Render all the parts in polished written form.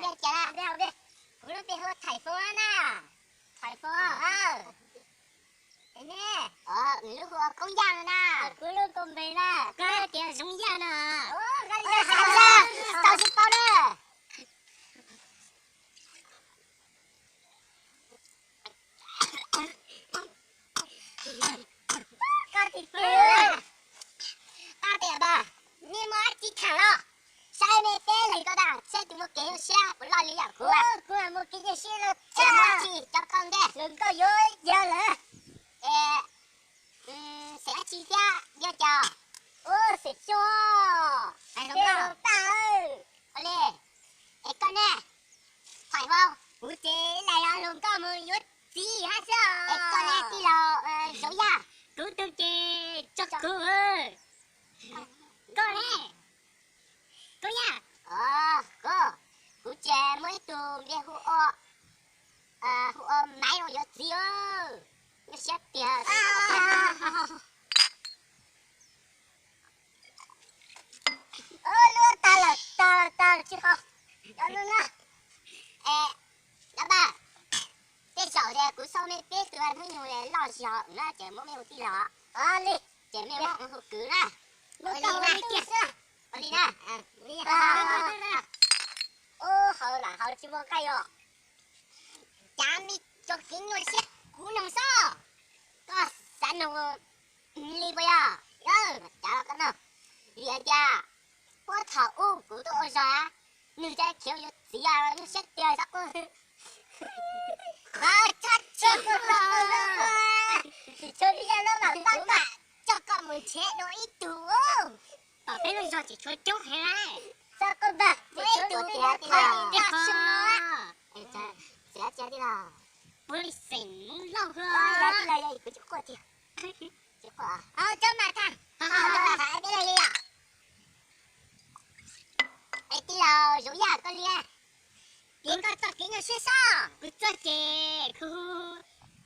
别讲了，别，咕噜别和台风呢，台风呢，你如果公羊了呢，咕噜公没了，咕噜点中羊呢，啥子？倒是包的。高铁飞，大点吧，你莫几趟了。下面带来个的，这对我给有些不老力呀，果然我给你写了，这么起叫讲的，能够有人，谁来起家要叫，谁说？哎，龙大，好嘞，个呢，台风，我这来呀，龙高们有几下子，个呢，地老，肉呀，都给做个，个呢。哥呀，哥，我这每度别胡买了有只有，你晓得到了，最好，要弄了，老板，这小的我上面别个他用来老小，那这没有地了，嘞，这没有好割了，我搞了电视。我哩呢，你好，好啦，好寂寞该哟。家里就给我些姑娘少，个三弄你不要，家个呢，人家我头不多少啊，你在跳有只要你晓得啥个？这个这里人老板板，这个没钱我一赌。宝贝们说起出丢回来，这个吧，我丢给他什么？谁家的啦？不是谁老喝？来，不就过去？结果叫马看，好，别来了。对了，肉呀，个脸，别个做给你身上，不做给，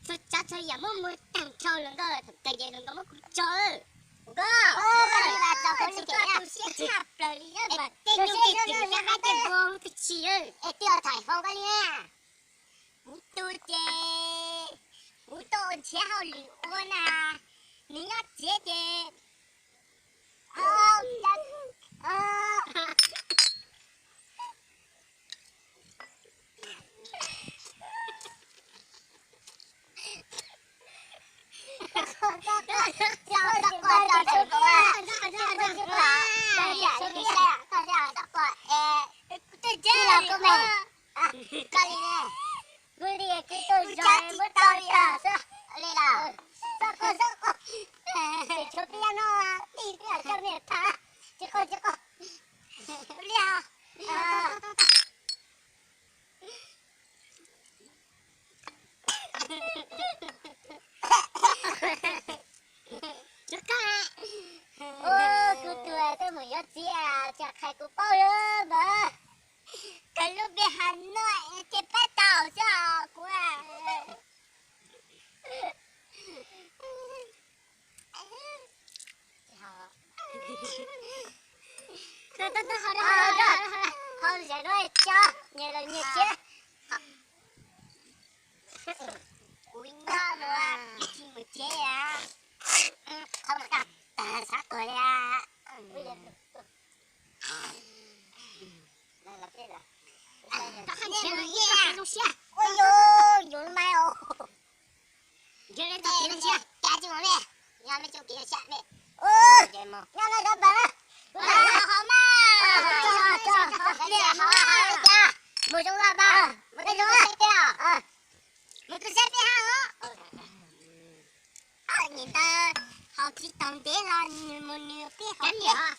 说家车也没单挑人个，大家人个没做。哥，你把这个去给呀，先差不了你了吧？这还得风不起掉台风个呢，不都切好绿我呢？你要接的，开个包人嘛，跟路边喊那这把刀下过来。好，这个叫你了，你接。我那了，你听不见呀？好嘛，啥过呀？来了，对了。他看见了耶！东西。哎呦，有人买哦。有人在别人家，赶紧往面，要么就给他下面。让他老板。好嘛。好家，没中了吧？没中了，谁掉？没中谁掉？你的好激动的啦，你们牛逼好屌！哎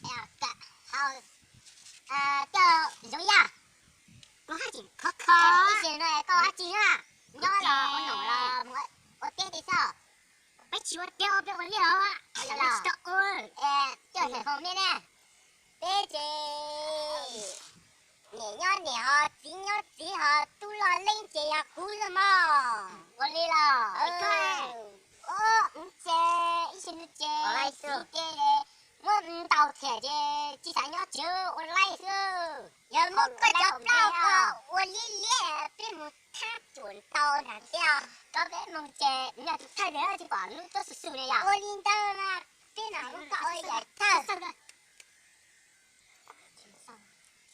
呀，好，叫肉呀，高下紧，可，以前那高下紧啊，我弄了，我爹的少，别起我掉，别我聊啊，就是后面呢，爹姐，你好，今好，都了冷姐呀，哭什么？我来了，这以前的姐，我来说，我唔到车的，只想要酒我来喝。有冇个就到个，我哩咧，别冇他准到那条，个别冇这，你要太热就管，都是输的呀。我领导啦，别哪个搞也他上个。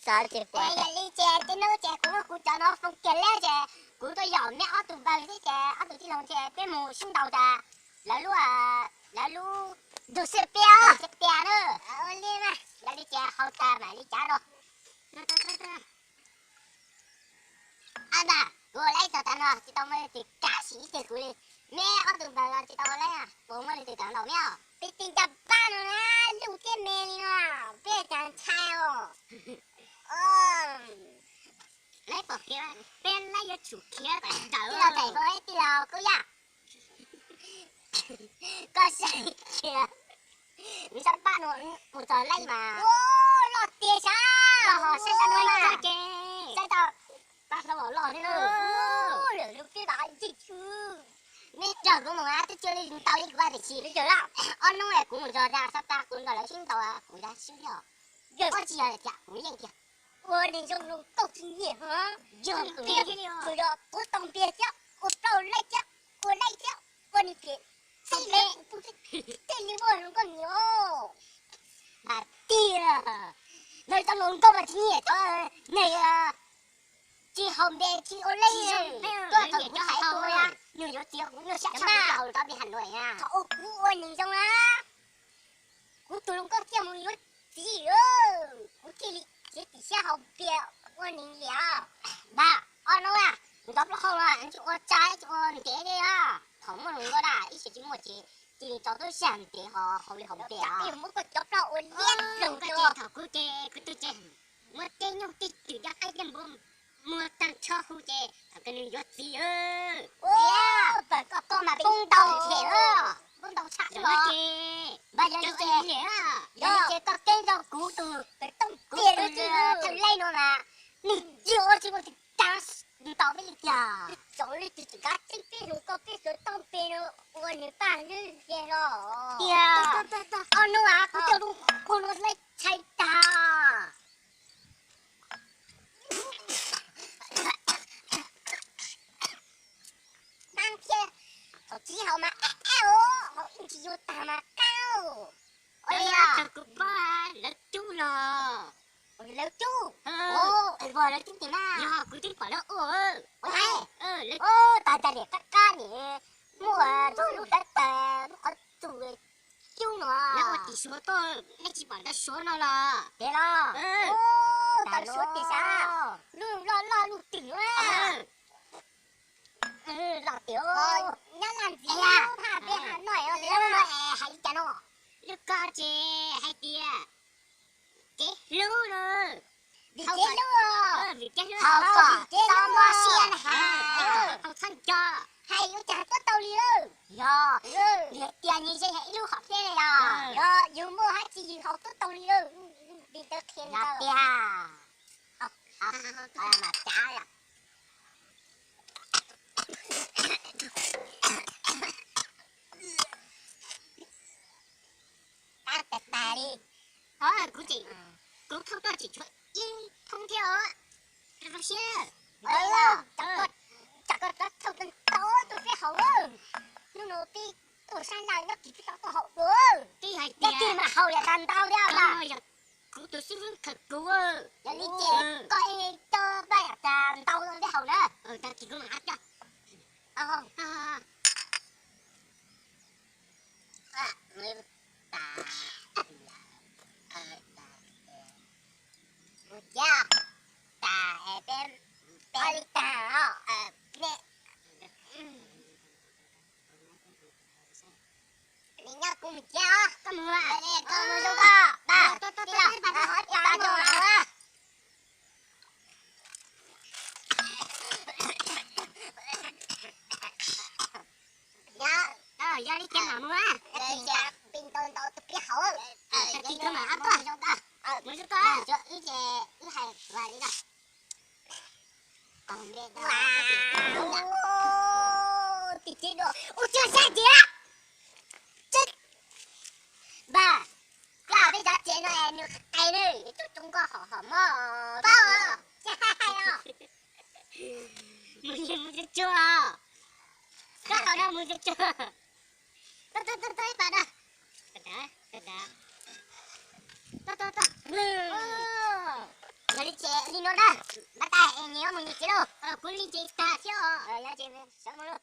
sao chị quay? Đây là chị, chị nói chị cũng cho nó không kể lẽ chị, cũng tôi giỏi mẹ ở tụi bà thế chị, ở tụi chị lòng chị, cái mù sinh đầu ta, là lúc đồ xe bia nữa, lên mà, là đi chị hậu ta mà đi trả rồi. Anh bà, cô lấy cho ta nó, chị tao mới thì cả sĩ chị cô đi, mẹ ở tụi bà chị tao lấy à, bố mới thì tao đầu mẹ, bị tình chập ba nữa nè, lúc cái mẹ đi nó, biết chẳng trai rồi. Lấy bọc kia, bên lấy chủ kia phải đỡ. Đi nào thầy với, đi nào cô ya. Có say kìa. Vì sao bạn một giờ lấy mà. Ô, lọt tiền sao? Lọt sao nuôi mà. Sao tao? Bạn sao bỏ lọt thế nữa? Ô, lửa lúc kia bảo gì chứ. Nét giờ của mình tôi chưa đi tao đi qua để chỉ bây giờ đó. Ông nông này cũng một giờ ra, sao ta cũng gọi là xin tàu à, cũng ra xin rồi. Giờ có gì là chả cũng vậy kìa. 我的这种高经验哈，就别对了，我当别家，我到来家，我来家，我的天，谁来不是这里我如果牛，啊对了，那到龙高吧听也到那个，最后面最后来，多少就还多呀，有最后有下场不好到别很多呀，好我你中啊，我到龙高节目有几了，我这里。 chị chỉ xe học bia ôn nín liao bà ôn đâu à đọc nó không à anh chị ôn trái chị ôn té đi à không mà đúng đó ít chỉ một chị cho tôi xem để họ học đi học bia à muốn có chọc đâu ôn liệt rồi cái chị thảo cô chị một cái nhung chị tự giác ai đem bom mua tăng cho cô chị cái này giọt gì ơ ô bà có con mà bung đầu thế ơ bung đầu chặt rồi bà giờ đi chị giờ chị có cái rau củ từ cái tông tiền rồi chứ thằng lấy nó là你有这个打你到那里呀？走了就是个这边如果别说当边了，我你办日些了。对呀。哦，侬啊，我叫侬我侬来猜打。当天手机好吗？好运气又大吗？高。哎呀，这个吧，来丢了。 lớn chú vừa lớn chú tìm à cứ tính phải nó tại tại để cắt cá nè mua rồi lúc đất nó có tụi chú nữa nó chỉ số tôi nó chỉ bảo nó số nó là thế đó tại số thì sao lu lo lu tiểu á lo tiểu nó làm gì à thà bé hà nội ở đây nó hay chả nó lúc có chị hay tia cái lú rồi vì cái lú vì cái lú không có sao mà xiên hả không thân cho hay nó chẳng có tàu đi đâu giờ tiền như thế hay lú học thế này à giờ dù mua hết gì học có tàu đi đâu đi tới thiên đâu tiền mà trả là ta tạt bà đi估计沟通到几处，通条这些，哎呀，这个头跟刀都别好哦，那比多山上那比较好哦，对呀，那地嘛好呀，单刀了啦，哎呀，我都是很可苦哦，要理解，该多把呀单刀都好了，但几个麻的，没打。 ya ta em pelita ne niña cũng ya kamu juga ba tidak hỏi ta cho à ya ya đi chơi nào mua ya pin ton to tu biết hậu cái cái mà áp to muốn giúp con cho ít chè ít hay và đi đâu còn đây đâu thì chế độ ôi chưa sao chị ạ chết bà bây giờ 아니 가까이를 쫓종과 허허머 봐요 자요 무슨 좋아 가라 무슨 좋아 또또또또 해봐라 또또또 그렇지 리노라 맞다 애니요 뭉니치로 굴리지 스타시오 야 지금 선물로